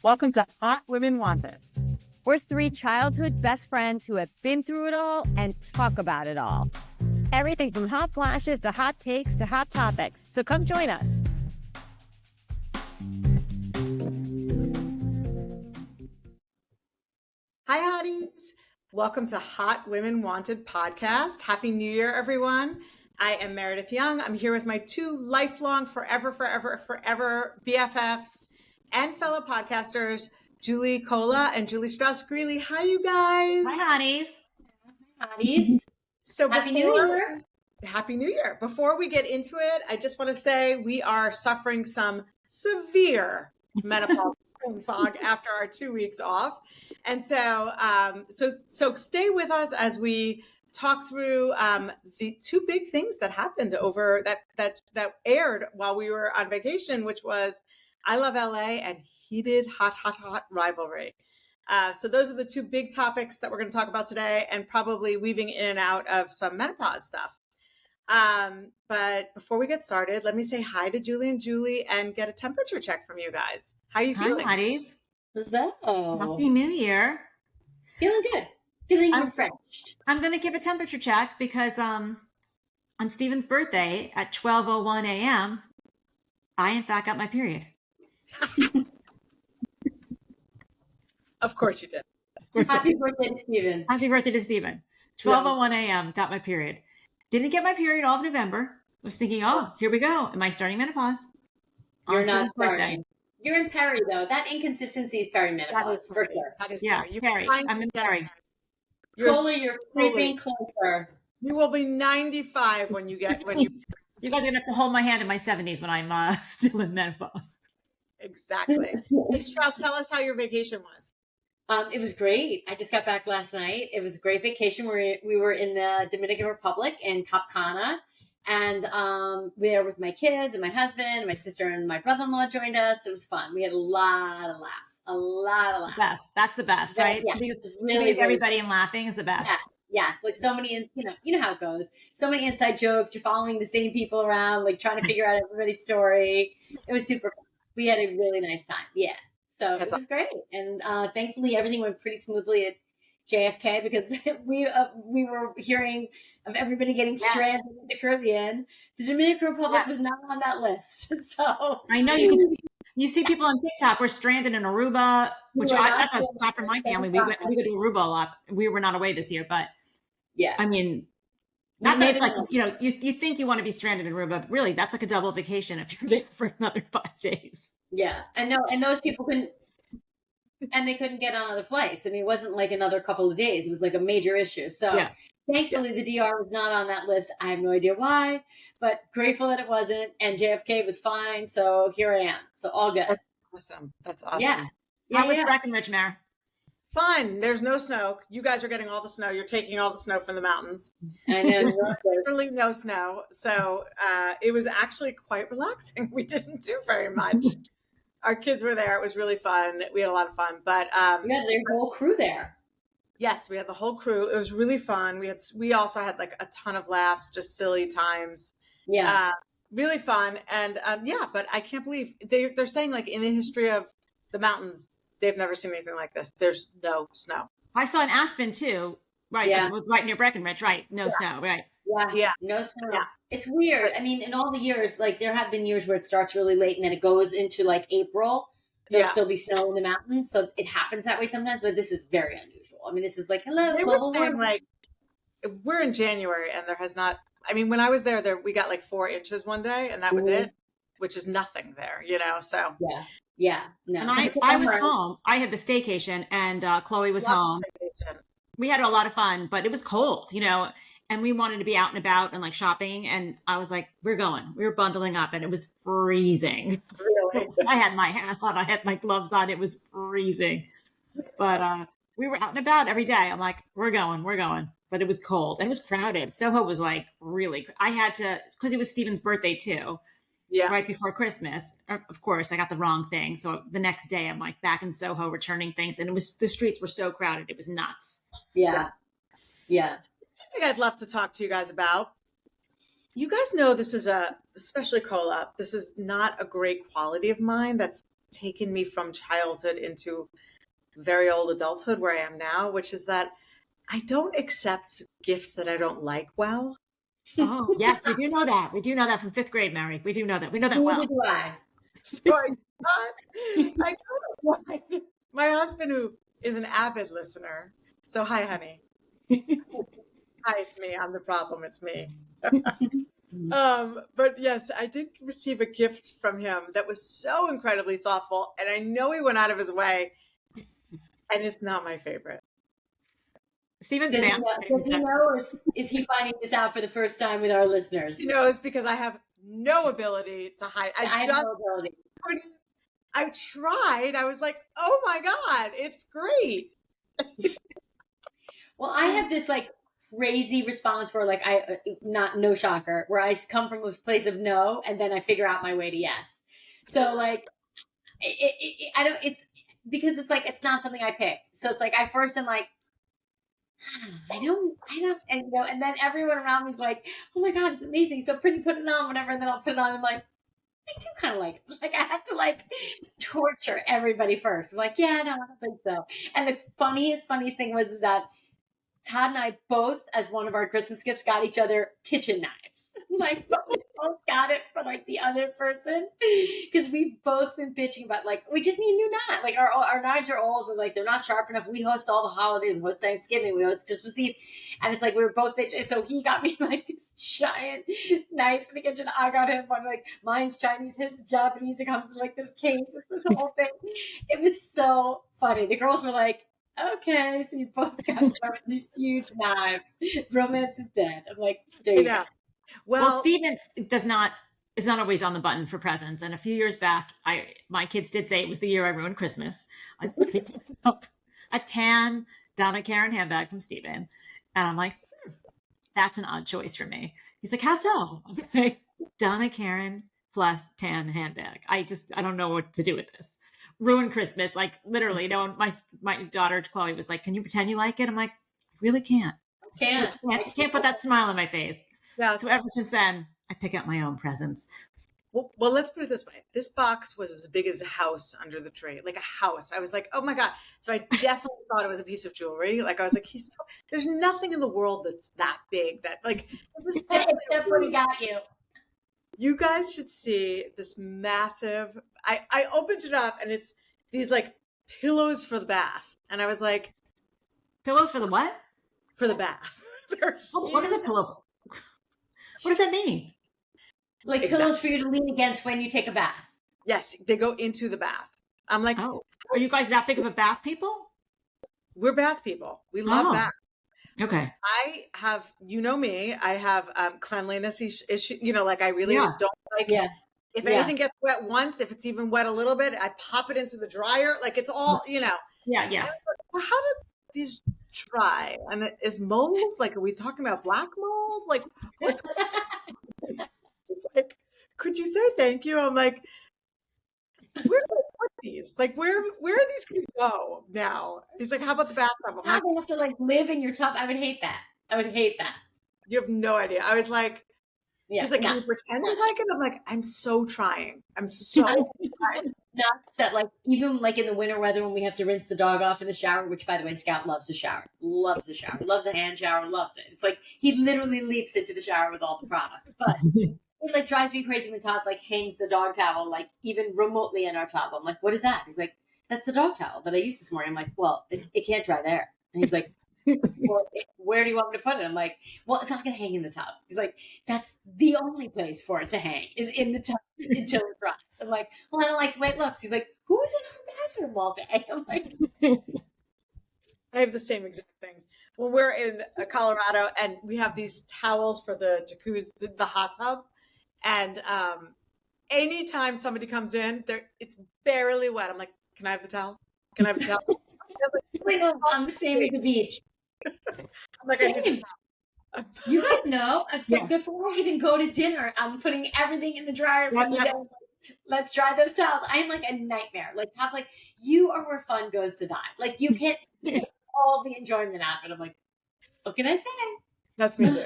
Welcome to Hot Women Wanted. We're three childhood best friends who have been through it all and talk about it all. Everything from hot flashes to hot takes to hot topics. So come join us. Hi, Hotties. Welcome to Hot Women Wanted podcast. Happy New Year, everyone. I am Meredith Young. I'm here with my two lifelong, forever BFFs and fellow podcasters, Julie Cola and Julie Strauss-Greeley. Hi, you guys. Hi, Hotties. Hotties. So Happy New Year. Happy New Year. Before we get into it, I just want to say we are suffering some severe menopause fog after our 2 weeks off. And so stay with us as we talk through the two big things that happened over that aired while we were on vacation, which was I Love LA and Heated Hot Rivalry. So those are the two big topics that we're going to talk about today, and probably weaving in and out of some menopause stuff. But before we get started, let me say hi to Julie and Julie and get a temperature check from you guys. How are you feeling? Hi, Hotties. Hello. Happy New Year. Feeling good. Feeling refreshed. I'm going to give a temperature check because on Stephen's birthday at 12:01 a.m., I in fact got my period. Of course you did. Happy birthday to Stephen. Happy birthday to Stephen. 12:01 a.m. got my period. Didn't get my period all of November. Was thinking, oh, here we go. Am I starting menopause? You're not starting. You're in peri, though. That inconsistency is perimenopause, for sure. That is Yeah, peri. I'm in peri. You're creeping closer. You will be 95 when you You guys are going to have to hold my hand in my 70s when I'm still in menopause. Exactly. Hey, Strauss, tell us how your vacation was. It was great. I just got back last night. It was a great vacation. We were in the Dominican Republic in Cap Cana, and we were with my kids and my husband, and my sister and my brother-in-law joined us. It was fun. We had a lot of laughs. That's the best, right? Yeah, To really, leave everybody and laughing is the best. Yeah. Yes, like so many, you know how it goes. So many inside jokes. You're following the same people around, like trying to figure out everybody's story. It was super fun. We had a really nice time. Yeah. So it was great. And thankfully everything went pretty smoothly at JFK because we were hearing of everybody getting stranded in the Caribbean. The Dominican Republic was not on that list. So I know you see people on TikTok, we're stranded in Aruba, which that's a spot for my family. We go to Aruba a lot. We were not away this year, but yeah, I mean, not that it's like, you think you want to be stranded in Aruba, but really that's like a double vacation if you're there for another 5 days. Yeah. And those people couldn't get on other flights. I mean, it wasn't like another couple of days. It was like a major issue. So thankfully the DR was not on that list. I have no idea why, but grateful that it wasn't. And JFK was fine. So here I am. So all good. That's awesome. Yeah. How was Breckenridge, Mare? Fun. There's no snow. You guys are getting all the snow. You're taking all the snow from the mountains. I know. Literally no snow. So it was actually quite relaxing. We didn't do very much. Our kids were there. It was really fun. We had a lot of fun. But you had the whole crew there. Yes, we had the whole crew. It was really fun. We also had like a ton of laughs, just silly times. Yeah. Really fun. And but I can't believe they're saying like in the history of the mountains, they've never seen anything like this. There's no snow. I saw an Aspen too, right? Yeah. Right near Breckenridge, right? No snow, right? Yeah. No snow. Yeah. It's weird. I mean, in all the years, like there have been years where it starts really late and then it goes into like April. There'll still be snow in the mountains. So it happens that way sometimes, but this is very unusual. I mean, this is like, hello. They were saying like, we're in January and there has not, I mean, when I was there, we got like 4 inches one day and that was it, which is nothing there, so. Yeah. No. And I was home. I had the staycation and Chloe was home. We had a lot of fun, but it was cold, and we wanted to be out and about and like shopping. And I was like, we're going. We were bundling up and it was freezing. Really? I had my hat on. I had my gloves on. It was freezing. But we were out and about every day. I'm like, we're going. But it was cold and it was crowded. Soho was like really, I had to, because it was Stephen's birthday too. Yeah. Right before Christmas. Of course, I got the wrong thing. So the next day I'm like back in Soho returning things. And the streets were so crowded. It was nuts. Yeah. Something I'd love to talk to you guys about. You guys know this is especially Cola, this is not a great quality of mine. That's taken me from childhood into very old adulthood where I am now, which is that I don't accept gifts that I don't like well. Oh, yes, we do know that. We do know that from 5th grade, Mary. We do know that. We know that well. Neither do I. So I got my husband, who is an avid listener. So hi, honey. Hi, it's me. I'm the problem. It's me. But yes, I did receive a gift from him that was so incredibly thoughtful, and I know he went out of his way, and it's not my favorite. Steven's Does he man. know, or is he finding this out for the first time with our listeners? You know, it's because I have no ability to hide. I have just no ability. couldn't. I tried. I was like, oh my God, it's great. Well, I have this like crazy response where like no shocker, where I come from a place of no, and then I figure out my way to yes. So like, it's because it's like, it's not something I picked. So it's like, I first am like, I don't, and you know, and then everyone around me is like, oh my God, it's amazing. So pretty, put it on, whatever. And then I'll put it on. And I'm like, I do kind of like it. Like, I have to like torture everybody first. I'm like, yeah, no, I don't think so. And the funniest thing is that Todd and I both, as one of our Christmas gifts, got each other kitchen knives. Like, we both got it for like the other person, because we've both been bitching about like, we just need a new knife. Like our knives are old, but like they're not sharp enough. We host all the holidays, we host Thanksgiving, we host Christmas Eve, and it's like we were both bitching. So he got me like this giant knife in the kitchen. I got him one, like, mine's Chinese, his is Japanese. It comes in like this case, this whole thing. It was so funny. The girls were like, okay, so you both got these huge knives. Romance is dead. I'm like, there you go. Well, Steven is not always on the button for presents. And a few years back, my kids did say it was the year I ruined Christmas. A tan Donna Karan handbag from Steven. And I'm like, that's an odd choice for me. He's like, how so? I'm like, Donna Karan plus tan handbag. I don't know what to do with this. Ruined Christmas, like literally. You know, my daughter Chloe was like, "Can you pretend you like it?" I'm like, "I really can't. Can't put that smile on my face." Yeah. So ever since then, I pick out my own presents. Well, let's put it this way: this box was as big as a house under the tree, like a house. I was like, "Oh my God!" So I definitely thought it was a piece of jewelry. Like I was like, "There's nothing in the world that's that big that like." Except when he got you. You guys should see this massive. I opened it up, and it's these like pillows for the bath, and I was like, pillows for the what? For the bath. What is a pillow? What does that mean? Like pillows for you to lean against when you take a bath. Yes, they go into the bath. I'm like, oh, are you guys that big of a bath people? We're bath people. We love bath. Okay. I have, you know me, I have cleanliness issue. You know, like I really don't like. Yeah. If anything gets wet once, if it's even wet a little bit, I pop it into the dryer. Like it's all, you know. Yeah. I was like, well, how did these dry? And is molds, like, are we talking about black molds? Like, what's just like, could you say thank you? I'm like, where do I put these? Like, where are these going to go now? He's like, how about the bathtub? How do you have to like live in your tub? I would hate that. You have no idea. I was like, he's like, can you pretend you like it? I'm like, I'm so trying. I'm so trying. Nuts that like, even like in the winter weather when we have to rinse the dog off in the shower, which by the way, Scout loves a shower, loves a hand shower, loves it. It's like, he literally leaps into the shower with all the products, but it like drives me crazy when Todd like hangs the dog towel, like even remotely in our tub. I'm like, what is that? He's like, that's the dog towel that I used this morning. I'm like, well, it can't dry there. And he's like, well, where do you want me to put it? I'm like, well, it's not going to hang in the tub. He's like, that's the only place for it to hang is in the tub until it dries. I'm like, well, I don't like the way it looks. He's like, who's in our bathroom all day? I'm like, I have the same exact things. When we're in Colorado and we have these towels for the jacuzzi, the hot tub, and anytime somebody comes in, it's barely wet. I'm like, can I have the towel? Can I have the towel? I'm the same at the beach. I'm like, I need the towel. You guys know, before we even go to dinner, I'm putting everything in the dryer for the day. Let's dry those towels. I'm like a nightmare. Like Todd's like, you are where fun goes to die. Like you can't get all the enjoyment out of it. I'm like, what can I say? That's me too.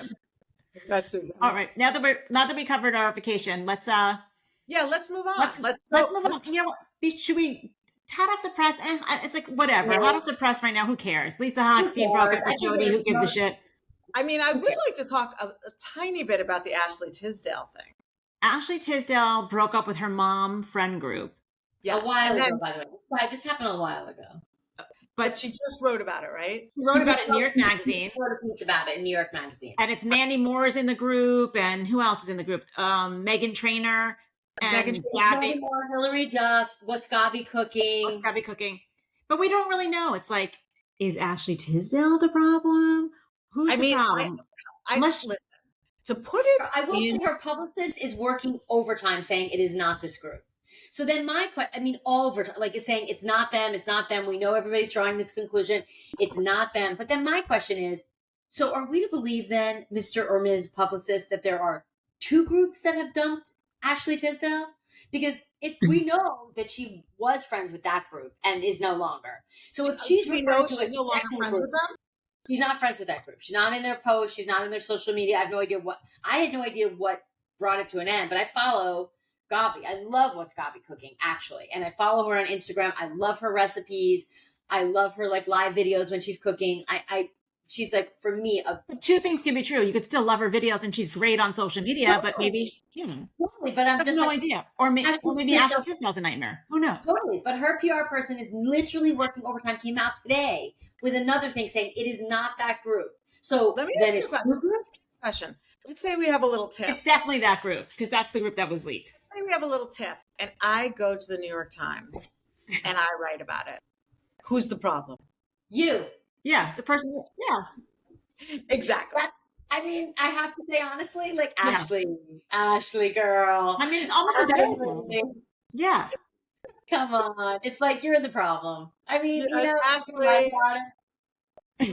That's Susan. All right. Now that we covered our vacation, let's Yeah, let's move on. Let's move on. You know what? Should we hot off the press? It's like whatever. Hot off the press right now. Who cares? Lisa Hochstein broke up with Jody. Who gives a shit? I mean, I would like to talk a tiny bit about the Ashley Tisdale thing. Ashley Tisdale broke up with her mom friend group. Yes. A while ago, by the way. Right, this happened a while ago. But she just wrote about it, right? She wrote about it in New York Magazine. She wrote a piece about it in New York Magazine. And it's Mandy Moore's in the group, and who else is in the group? Megan Trainor and Gabby Moore, Hillary Duff. What's Gabby cooking? But we don't really know. It's like, is Ashley Tisdale the problem? Who's the problem? Listen, to put it, I will say her publicist is working overtime saying it is not this group. So then my question, overtime, like is saying it's not them. We know everybody's drawing this conclusion. It's not them. But then my question is, so are we to believe then, Mr. or Ms. Publicist, that there are two groups that have dumped Ashley Tisdale? Because if we know that she was friends with that group and is no longer. So if she's no longer friends with them? She's not friends with that group. She's not in their posts. She's not in their social media. I had no idea what brought it to an end, but I follow Gabi. I love what's Gabi cooking, actually. And I follow her on Instagram. I love her recipes. I love her like live videos when she's cooking. She's like, for me, two things can be true. You could still love her videos and she's great on social media, but maybe, Totally, but I'm just no idea. Or maybe Ashley Tisdale's a nightmare. Who knows? Totally, but her PR person is literally working overtime, came out today with another thing saying it is not that group. So let me ask you a question. Let's say we have a little tiff. It's definitely that group because that's the group that was leaked. Let's say we have a little tiff and I go to the New York Times and I write about it. Who's the problem? You. Yeah, the person. Yeah, exactly. I have to say honestly, like Ashley girl. It's almost embarrassing. Yeah. Come on. It's like you're the problem. Ashley,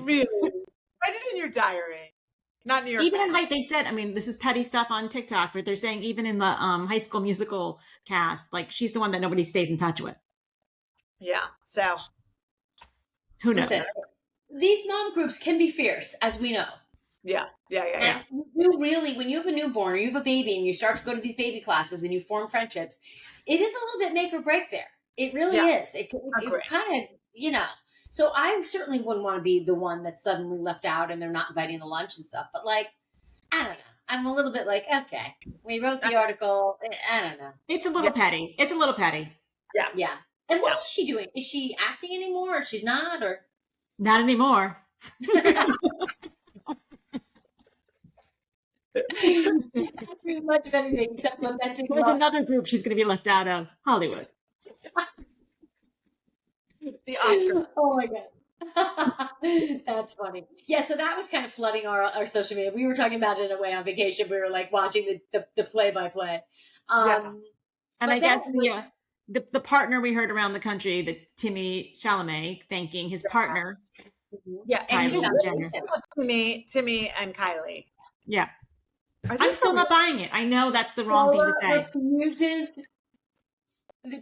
really? Write it in your diary. Not New York. Even in they said, this is petty stuff on TikTok, but they're saying even in the High School Musical cast, like she's the one that nobody stays in touch with. Yeah. So who knows? Listen, these mom groups can be fierce, as we know. Yeah. And you really, when you have a newborn or you have a baby and you start to go to these baby classes and you form friendships, it is a little bit make or break there. It really is. It kind of, So I certainly wouldn't want to be the one that's suddenly left out and they're not inviting to lunch and stuff. But I don't know. I'm a little bit like, okay, we wrote the article. I don't know. It's a little petty. It's a little petty. Yeah. And what is she doing? Is she acting anymore or she's not? Or not anymore. She's not doing much of anything except lamenting. There's another group she's going to be left out of. Hollywood. The Oscar. Oh my God. That's funny. Yeah, so that was kind of flooding our social media. We were talking about it in a way on vacation. We were like watching the play-by-play. And I guess the partner we heard around the country, the Timmy Chalamet, thanking his partner. Yeah, and Timmy and Kylie. Yeah. I'm still not buying it. I know that's the wrong thing to say.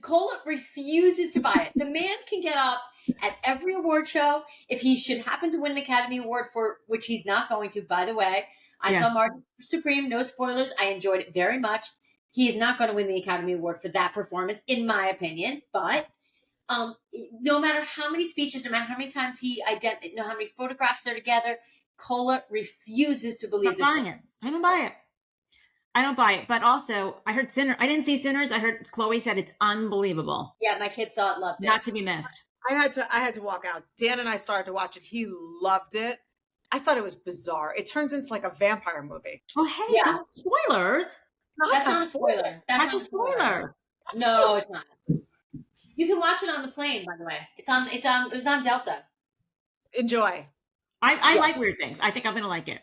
Cola refuses to buy it. The man can get up at every award show. If he should happen to win an Academy Award, for which he's not going to, by the way. I saw Martin Supreme, no spoilers. I enjoyed it very much. He is not going to win the Academy Award for that performance, in my opinion. But no matter how many speeches, no matter how many times no how many photographs they're together, Cola refuses to believe this. I don't buy it. But also, I heard Sinners. I didn't see Sinners. I heard Chloe said it's unbelievable. Yeah, my kid saw it, loved it. Not to be missed. I had to walk out. Dan and I started to watch it. He loved it. I thought it was bizarre. It turns into like a vampire movie. Oh, hey, don't spoilers. No, that's not a spoiler. That's a spoiler. No, it's not. You can watch it on the plane, by the way. It was on Delta. Enjoy. I like weird things. I think I'm going to like it.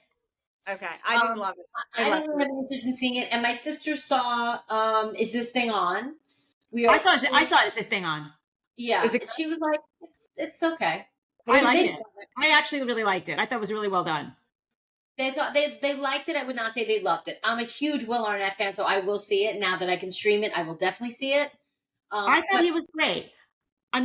Okay. I didn't love it. I didn't have any interest in seeing it. And my sister saw, Is This Thing On? I saw Is This Thing On? Yeah. She was like, it's okay. I liked it. I actually really liked it. I thought it was really well done. They thought they liked it. I would not say they loved it. I'm a huge Will Arnett fan, so I will see it. Now that I can stream it, I will definitely see it. I thought he was great. I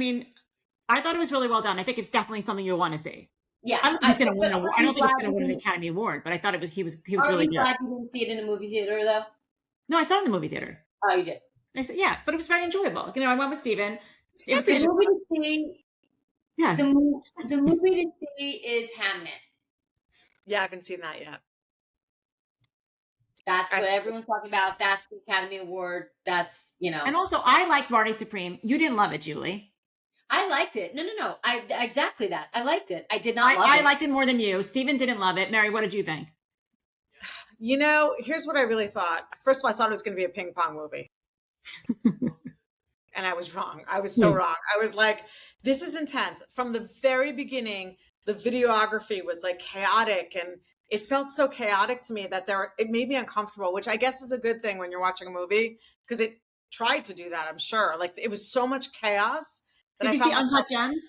thought it was really well done. I think it's definitely something you'll want to see. Yeah, I don't think he's going to win an Academy Award, but I thought he was really good. Are you glad you didn't see it in a movie theater, though? No, I saw it in the movie theater. Oh, you did? I said, yeah, but it was very enjoyable. You know, I went with Steven. The movie to see, Yeah. the movie to see is Hamnet. Yeah, I haven't seen that yet. That's what everyone's talking about. That's the Academy Award. That's, you know. And also, I like Barney Supreme. You didn't love it, Julie. I liked it. No. Exactly that. I liked it. I did not love it. I liked it more than you. Steven didn't love it. Mary, what did you think? You know, here's what I really thought. First of all, I thought it was going to be a ping pong movie. And I was wrong. I was so wrong. I was like, this is intense. From the very beginning, the videography was like chaotic, and it felt so chaotic to me that it made me uncomfortable, which I guess is a good thing when you're watching a movie, because it tried to do that, I'm sure. Like, it was so much chaos. Did you see Uncut Gems?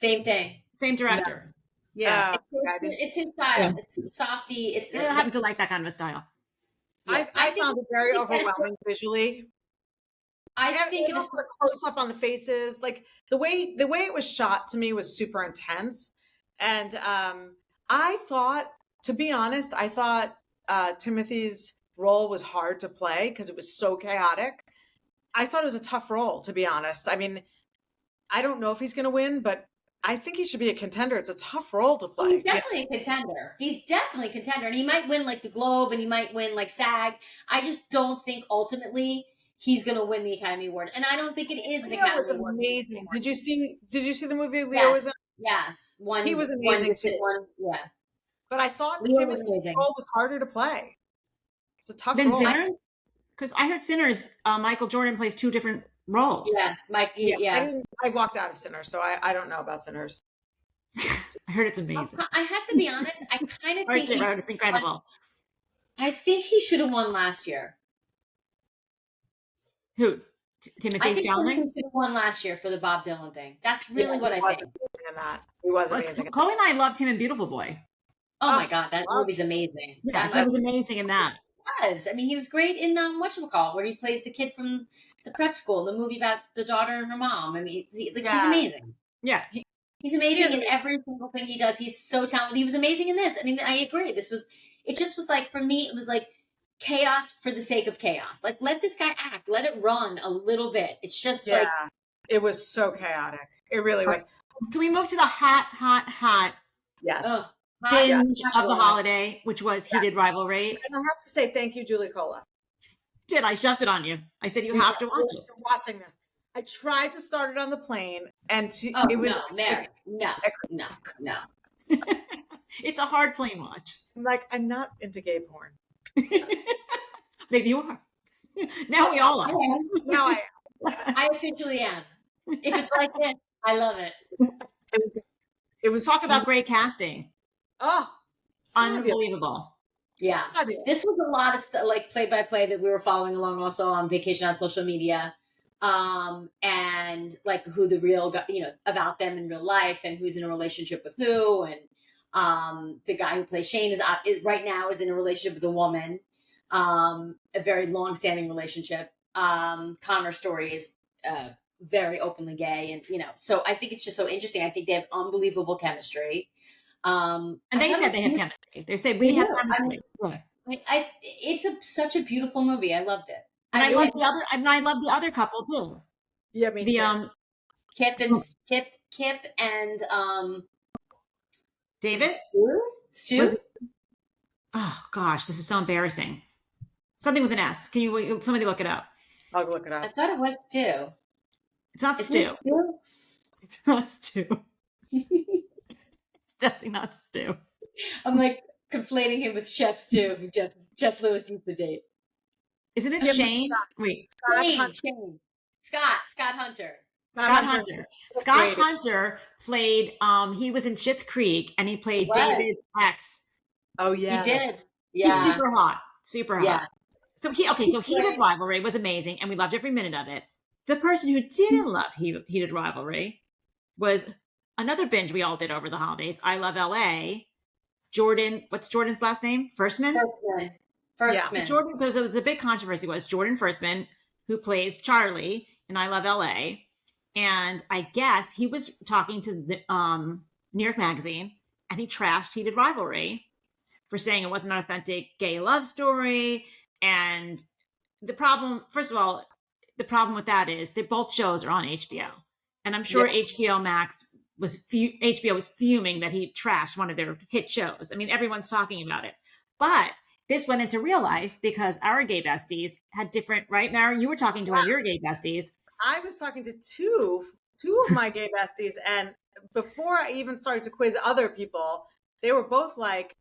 Same thing. Same director. Yeah. It's his style. Yeah. It's softy. I happen to like that kind of a style. Yeah. I found it very overwhelming visually. I think it was the close up on the faces, like the way it was shot to me was super intense. And I thought, to be honest, Timothy's role was hard to play because it was so chaotic. I thought it was a tough role, to be honest. I mean, I don't know if he's going to win, but I think he should be a contender. It's a tough role to play. He's definitely a contender. He's definitely a contender. And he might win like the Globe, and he might win like SAG. I just don't think ultimately he's going to win the Academy Award. And I don't think it is the Academy Award. Amazing. Did you see the movie Leo was in? Yes. He was amazing too. Yeah. But I thought Timothy's role was harder to play. It's a tough role. Sinners? Because I heard Sinners, Michael Jordan plays two different roles. Yeah, Mike. Yeah. I walked out of Sinners, so I don't know about Sinners. I heard it's amazing. I have to be honest. I kind of think it's incredible. I think he should have won last year. Who? Timothy Chalamet? He should have won last year for the Bob Dylan thing. That's really what I think. He was amazing. Chloe and I loved him in Beautiful Boy. Oh my God, that movie's amazing. Yeah, he was amazing in that. I mean, he was great in whatchamacallit, where he plays the kid from the prep school, the movie about the daughter and her mom. I mean, he's amazing. Yeah. He's amazing in every single thing he does. He's so talented. He was amazing in this. I mean, I agree. It just was like, for me, it was like chaos for the sake of chaos. Like, let this guy act. Let it run a little bit. It's just like. It was so chaotic. It really was. Can we move to the hot Yes. binge of the holiday, which was Heated Rivalry? And I have to say thank you, Julie Cola. I shoved it on you. I said you have to watch it. You're watching this. I tried to start it on the plane, and it was Mary. No. It's a hard plane watch. I'm not into gay porn. Maybe you are. Now we all are. Now I am. I officially am. If it's like this, I love it. It was talk about great casting. Oh, unbelievable. Yeah. This was a lot of like play-by-play that we were following along also on vacation on social media. And like who the real, about them in real life and who's in a relationship with who. And the guy who plays Shane is right now is in a relationship with a woman, a very long-standing relationship. Connor's story is very openly gay, and so I think it's just so interesting. I think they have unbelievable chemistry. And they said they have chemistry. They said we have chemistry. It's such a beautiful movie. I loved it. And I love the other couple too. Yeah, me too. Kip and David? Stu? Oh gosh, this is so embarrassing. Something with an S. Can you somebody look it up? I'll look it up. I thought it was Stu. It's not Stu. It's not Stu. It's definitely not Stu. I'm like conflating him with Chef Stu. Jeff Lewis used the date. Isn't it Shane? Wait. Shane. Scott Hunter. Scott Hunter played, he was in Schitt's Creek, and he played David's ex. Oh, yeah. He did. Yeah. He's super hot. So Heated Rivalry was amazing, and we loved every minute of it. The person who didn't love Heated Rivalry was another binge we all did over the holidays. I Love LA. Jordan, what's Jordan's last name? Firstman? Firstman. Yeah. Jordan, the big controversy was Jordan Firstman, who plays Charlie in I Love LA. And I guess he was talking to the New York Magazine, and he trashed Heated Rivalry for saying it wasn't an authentic gay love story. And the problem, first of all, the problem with that is that both shows are on HBO, and I'm sure HBO Max HBO was fuming that he trashed one of their hit shows. I mean, everyone's talking about it, but this went into real life because our gay besties had different, right, Mary? You were talking to one of your gay besties. I was talking to two of my gay besties, and before I even started to quiz other people, they were both like,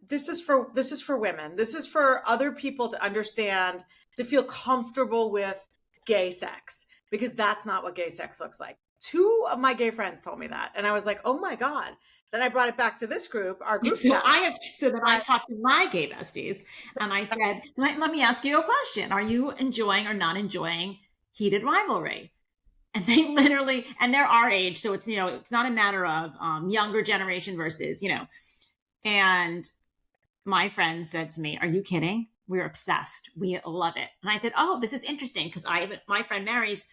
this is for women. This is for other people to understand, to feel comfortable with gay sex, because that's not what gay sex looks like. Two of my gay friends told me that, and I was like, oh my God. Then I brought it back to this group, our group chat. Then I talked to my gay besties, and I said, let me ask you a question. Are you enjoying or not enjoying Heated Rivalry? And they literally, and they're our age, so it's, it's not a matter of younger generation versus, and my friend said to me, are you kidding? We're obsessed. We love it. And I said, oh, this is interesting, because my friend Mary's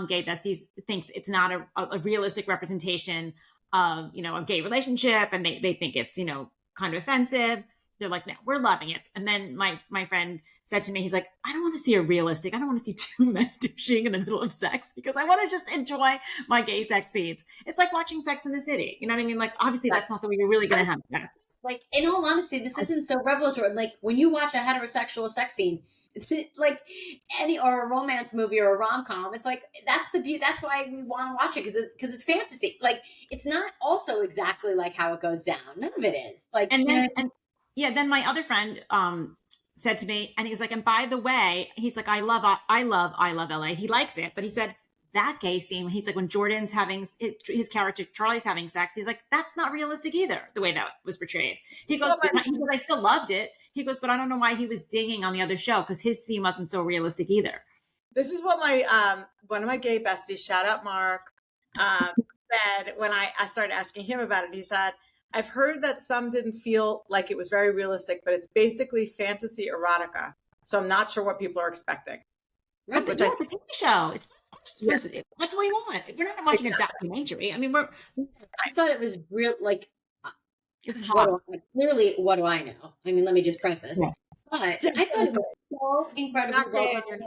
gay besties thinks it's not a realistic representation of, a gay relationship, and they think it's, kind of offensive. They're like, no, we're loving it. And then my friend said to me, he's like, I don't want to see a realistic. I don't want to see two men douching in the middle of sex, because I want to just enjoy my gay sex scenes. It's like watching Sex in the City. You know what I mean? Like, obviously that's not the way you're really going to have sex. Like, in all honesty, this isn't so revelatory. Like, when you watch a heterosexual sex scene, it's like or a romance movie or a rom-com, it's like, that's the beauty. That's why we want to watch it, because it's fantasy. Like, it's not also exactly like how it goes down. None of it is. Like, then my other friend said to me, and he was like, and by the way, he's like, I love LA. He likes it, but he said that gay scene, he's like, when Jordan's having his character Charlie's having sex, he's like, that's not realistic either, the way that was portrayed. He goes, I still loved it. He goes, but I don't know why he was dinging on the other show, because his scene wasn't so realistic either. This is what my one of my gay besties, shout out Mark, said when I started asking him about it. He said, I've heard that some didn't feel like it was very realistic, but it's basically fantasy erotica. So I'm not sure what people are expecting. Right, the TV show. That's what we want. We're not watching a documentary. I mean, I thought it was real. Like, it was hot. Clearly, what do I know? I mean, let me just preface. Yeah. But I thought it was so incredibly well done.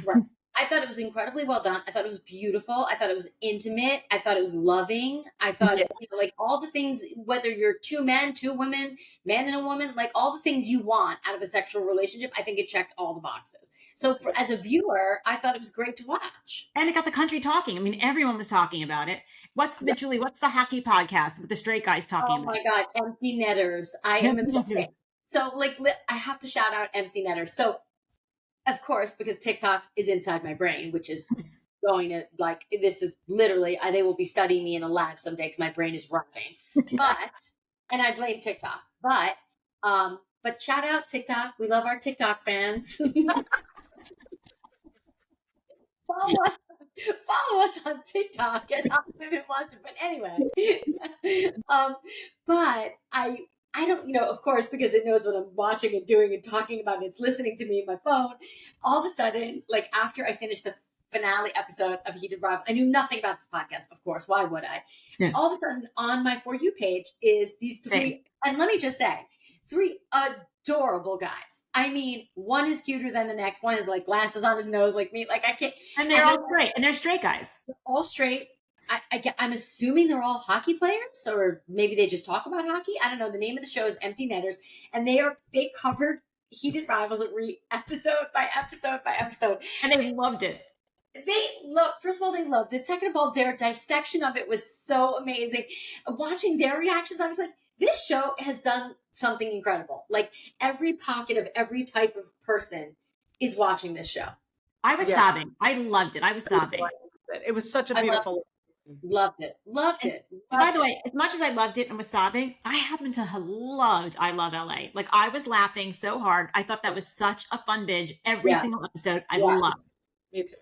Right. I thought it was incredibly well done. I thought it was beautiful. I thought it was intimate. I thought it was loving. I thought, like, all the things, whether you're two men, two women, man and a woman, like, all the things you want out of a sexual relationship, I think it checked all the boxes. So as a viewer, I thought it was great to watch. And it got the country talking. I mean, everyone was talking about it. What's the hockey podcast with the straight guys talking about? Oh my God, Empty Netters. I am obsessed. So, like, I have to shout out Empty Netters. So, of course, because TikTok is inside my brain, which is going to, like, this is literally, they will be studying me in a lab someday because my brain is rotting. And I blame TikTok. But shout out TikTok. We love our TikTok fans. Follow us on TikTok and Women Want to. But anyway, but I don't, of course, because it knows what I'm watching and doing and talking about, and it's listening to me in my phone. All of a sudden, like, after I finished the finale episode of Heated Rivalry, I knew nothing about this podcast, of course. Why would I? Yeah. All of a sudden, on my For You page is these three, and let me just say, three adorable guys. I mean, one is cuter than the next. One is like glasses on his nose like me. Like, I can't. And they're all straight. And they're straight guys. They're all straight. I'm assuming they're all hockey players, or maybe they just talk about hockey. I don't know. The name of the show is Empty Netters, and they covered Heated Rivalry episode by episode by episode, and they loved it. First of all, they loved it. Second of all, their dissection of it was so amazing. Watching their reactions, I was like, this show has done something incredible. Like, every pocket of every type of person is watching this show. I was sobbing. I loved it. I was sobbing. It was such a beautiful. Loved it. By the way, as much as I loved it and was sobbing, I happen to have loved I Love LA. Like, I was laughing so hard. I thought that was such a fun binge. Every single episode, I loved.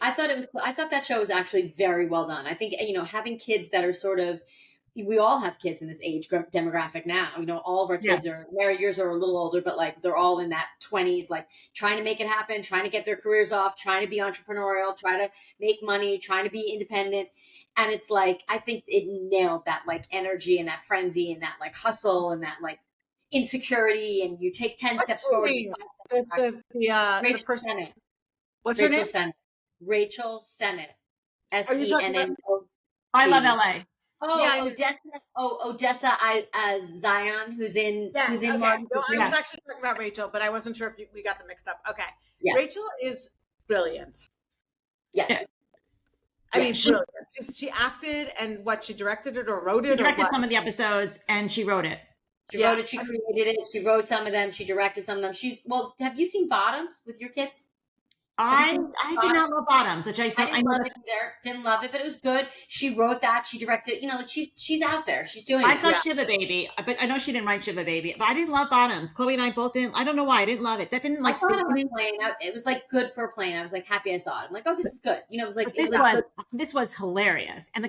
I thought that show was actually very well done. I think, having kids that are sort of, we all have kids in this age demographic now. All of our kids are, yours are a little older, but like, they're all in that 20s, like, trying to make it happen, trying to get their careers off, trying to be entrepreneurial, trying to make money, trying to be independent. And it's like, I think it nailed that, like, energy and that frenzy and that, like, hustle and that, like, insecurity. And you take 10 steps forward. The person, Sennott. What's her name? Sennott. Rachel Sennott. Are you talking about? SENNO. I love LA. Oh, Yeah, Odessa as Zion, who's in Okay. Martin. No, I was actually talking about Rachel, but I wasn't sure if we got them mixed up. Okay. Yeah. Rachel is brilliant. Yeah. I mean, brilliant. She acted and she directed it or wrote it? She directed or what? some of the episodes and she wrote it. She wrote it, she created it, she wrote some of them, she directed some of them. Have you seen Bottoms with your kids? I did not love Bottoms, which I didn't love it either. Didn't love it, but it was good. She wrote that. She directed. Like she's out there. She's doing. I saw Shiva Baby, but I know she didn't write Shiva Baby. But I didn't love Bottoms. Chloe and I both didn't. I don't know why I didn't love it. That didn't like. I thought it was playing. It was like good for a plane. I was like happy I saw it. I'm like, oh, this is good. It was like this was hilarious. And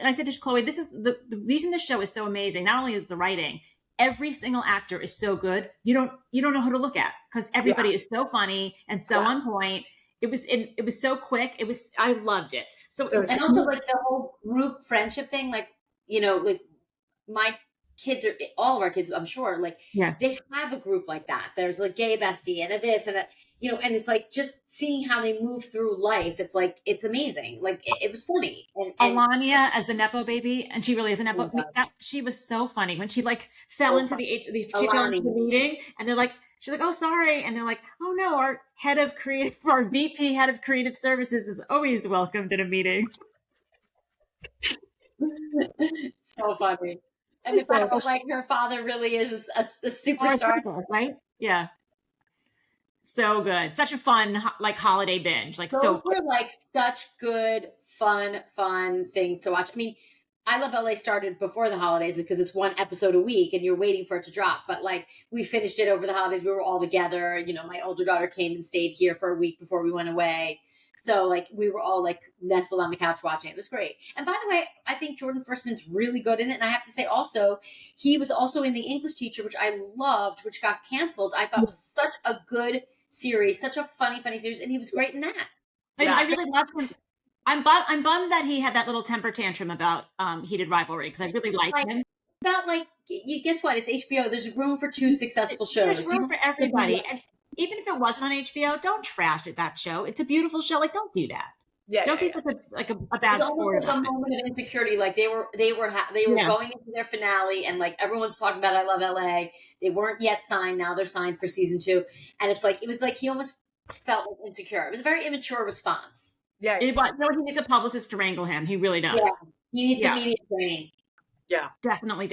I said to Chloe, this is the reason this show is so amazing. Not only is the writing. Every single actor is so good. You don't know who to look at because everybody is so funny and so on point. It was so quick. I loved it. So and also like the whole group friendship thing, like my kids all of our kids, I'm sure, they have a group like that. There's like gay bestie and a this and a and it's like just seeing how they move through life. It's like it's amazing. Like it was funny. And Alania as the Nepo baby, and she really is a Nepo. She was so funny when she fell into the meeting, and they're like. She's like, oh, sorry. And they're like, oh, no, our VP head of creative services is always welcomed in a meeting. So funny. And the fact that her father really is a superstar. Right? Yeah. So good. Such a fun, holiday binge. Those were such good, fun things to watch. I mean, I Love LA started before the holidays because it's one episode a week and you're waiting for it to drop. But we finished it over the holidays. We were all together. My older daughter came and stayed here for a week before we went away. So we were all nestled on the couch watching. It was great. And by the way, I think Jordan Firstman's really good in it. And I have to say also, he was also in The English Teacher, which I loved, which got canceled. I thought was such a good series, such a funny series. And he was great in that. I really loved him. I'm bummed that he had that little temper tantrum about Heated Rivalry because I really liked him. About you guess what? It's HBO. There's room for two successful shows. There's room for everybody. And even if it wasn't on HBO, don't trash it. That show. It's a beautiful show. Don't do that. Yeah. Don't be such a bad sport. There was a moment of insecurity. They were going into their finale, and everyone's talking about I Love LA. They weren't yet signed. Now they're signed for season 2, and it was he almost felt insecure. It was a very immature response. Yeah, he needs a publicist to wrangle him. He really does. Yeah, he needs immediate training. Yeah, definitely.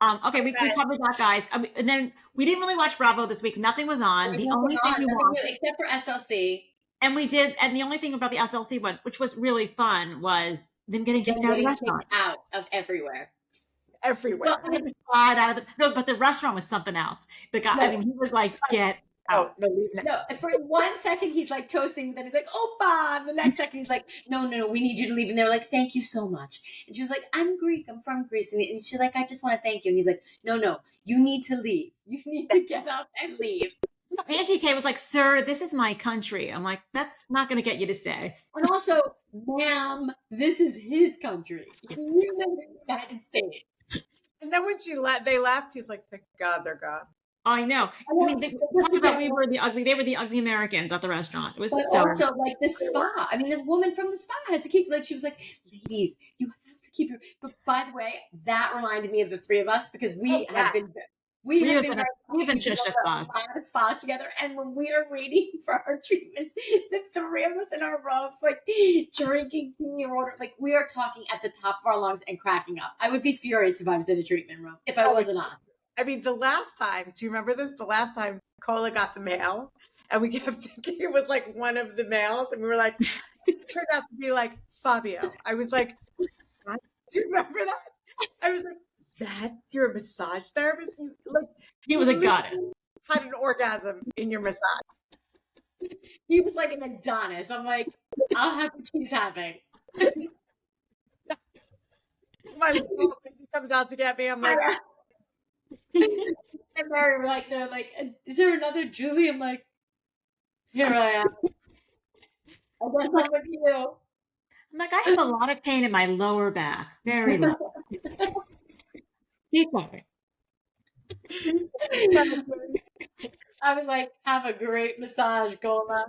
Okay, we covered that, guys. And then we didn't really watch Bravo this week. Nothing was on. The only thing we watched, except for SLC, and we did. And the only thing about the SLC one, which was really fun, was them getting kicked out of the restaurant. Out of everywhere. Everywhere. But the restaurant was something else. The guy, he was like, get. Oh, no, for 1 second he's toasting, then he's like, Opa! And the next second he's like, no, we need you to leave. And they're like, thank you so much. And she was like, I'm Greek, I'm from Greece. And she's like, I just want to thank you. And he's like, no, you need to leave. You need to get up and leave. Angie K was like, sir, this is my country. I'm like, that's not going to get you to stay. And also, ma'am, this is his country. You live in the United States. And then when they left, he's like, thank God they're gone. I know. I mean, they were the ugly Americans at the restaurant. It was also the spa. I mean, the woman from the spa had to keep she was like, ladies, you have to keep your. But by the way, that reminded me of the three of us because we have been just spas together, and when we are waiting for our treatments, the three of us in our robes, drinking tea or water, we are talking at the top of our lungs and cracking up. I would be furious if I was in a treatment room if I wasn't on. I mean, the last time, do you remember this? The last time Cola got the mail and we kept thinking it was one of the mails and we were like, it turned out to be Fabio. I was like, what? Do you remember that? I was like, that's your massage therapist? He was a goddess. Had an orgasm in your massage. He was like an Adonis. I'm like, I'll have what she's having. My little lady comes out to get me. I'm like, and Mary, they're like, is there another Julie? I'm like, here I am. I guess I'm with you. I'm like, I have a lot of pain in my lower back. Very low. Keep going. I was like, have a great massage, Golma.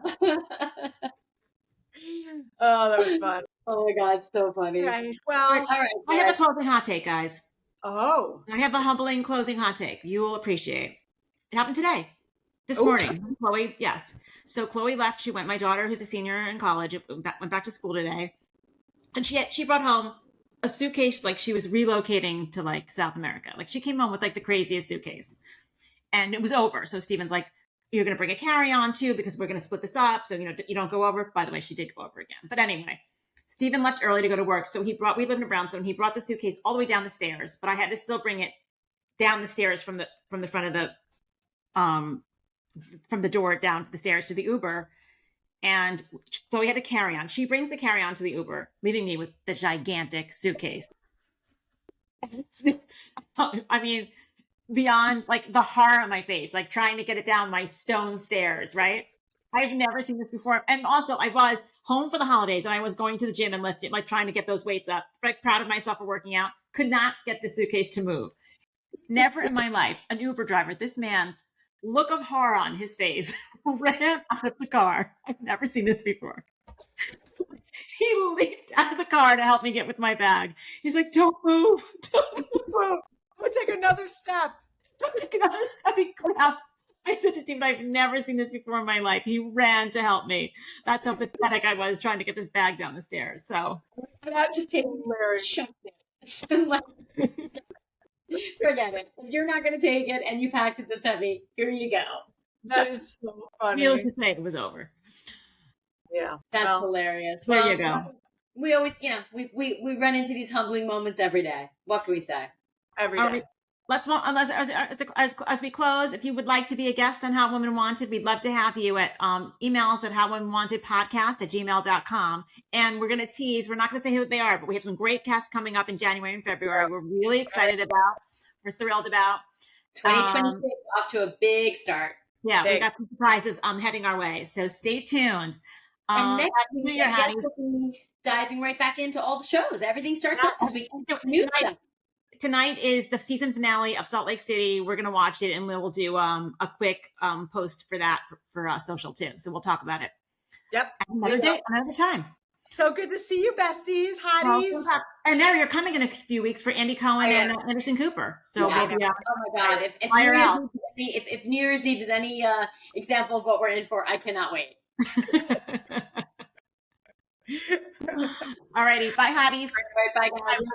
Oh, that was fun. Oh my God, so funny. Right. Well, All right, I have a guys. closing hot take, guys. oh, I have a humbling closing hot take. You will appreciate. It happened today, this Ooh. morning. Chloe, yes. So Chloe left. She went. My daughter, who's a senior in college, went back to school today, and she brought home a suitcase like she was relocating to like South America. Like she came home with like the craziest suitcase, and it was over. So Steven's like, "You're going to bring a carry-on too because we're going to split this up. So you don't go over." By the way, she did go over again. But anyway. Steven left early to go to work. So we live in a brownstone. He brought the suitcase all the way down the stairs, but I had to still bring it down the stairs from the front of the, from the door down to the stairs to the Uber. And Chloe had the carry-on. She brings the carry-on to the Uber, leaving me with the gigantic suitcase. I mean, beyond like the horror on my face, like trying to get it down my stone stairs, right? I've never seen this before. And also I was home for the holidays and I was going to the gym and lifting, like trying to get those weights up, like proud of myself for working out, could not get the suitcase to move. Never in my life, an Uber driver, this man's look of horror on his face ran out of the car. I've never seen this before. He leaped out of the car to help me get with my bag. He's like, don't move. Don't move. Don't take another step. Don't take another step. He grabbed. I said to Steven, I've never seen this before in my life. He ran to help me. That's how pathetic I was trying to get this bag down the stairs. So That just takes shut it. Forget it. If you're not going to take it and you packed it this heavy, here you go. That is so funny. needless to say, it was over. Yeah. That's well, hilarious. There Well, you go. We always, we run into these humbling moments every day. What can we say? every All day. right. Let's as we close. If you would like to be a guest on How Women Wanted, we'd love to have you at emails at howwomenwantedpodcast@gmail.com. And we're going to tease. We're not going to say who they are, but we have some great guests coming up in January and February. We're really excited about. We're thrilled about. 2026 off to a big start. Yeah, we Thanks. got some surprises heading our way. So stay tuned. And next Happy week, New Year, I guess Hotties. we'll be diving right back into all the shows. Everything starts up this week. New stuff. Tonight is the season finale of Salt Lake City. We're going to watch it and we will do a quick post for that for social too. So we'll talk about it. Yep. Another day, another time. So good to see you, besties, hotties. And Mary, you're coming in a few weeks for Andy Cohen and Anderson Cooper. So Yeah. we'll be Oh my God. If New Year's Eve is any example of what we're in for, I cannot wait. All righty. Bye, hotties. All right, bye, guys.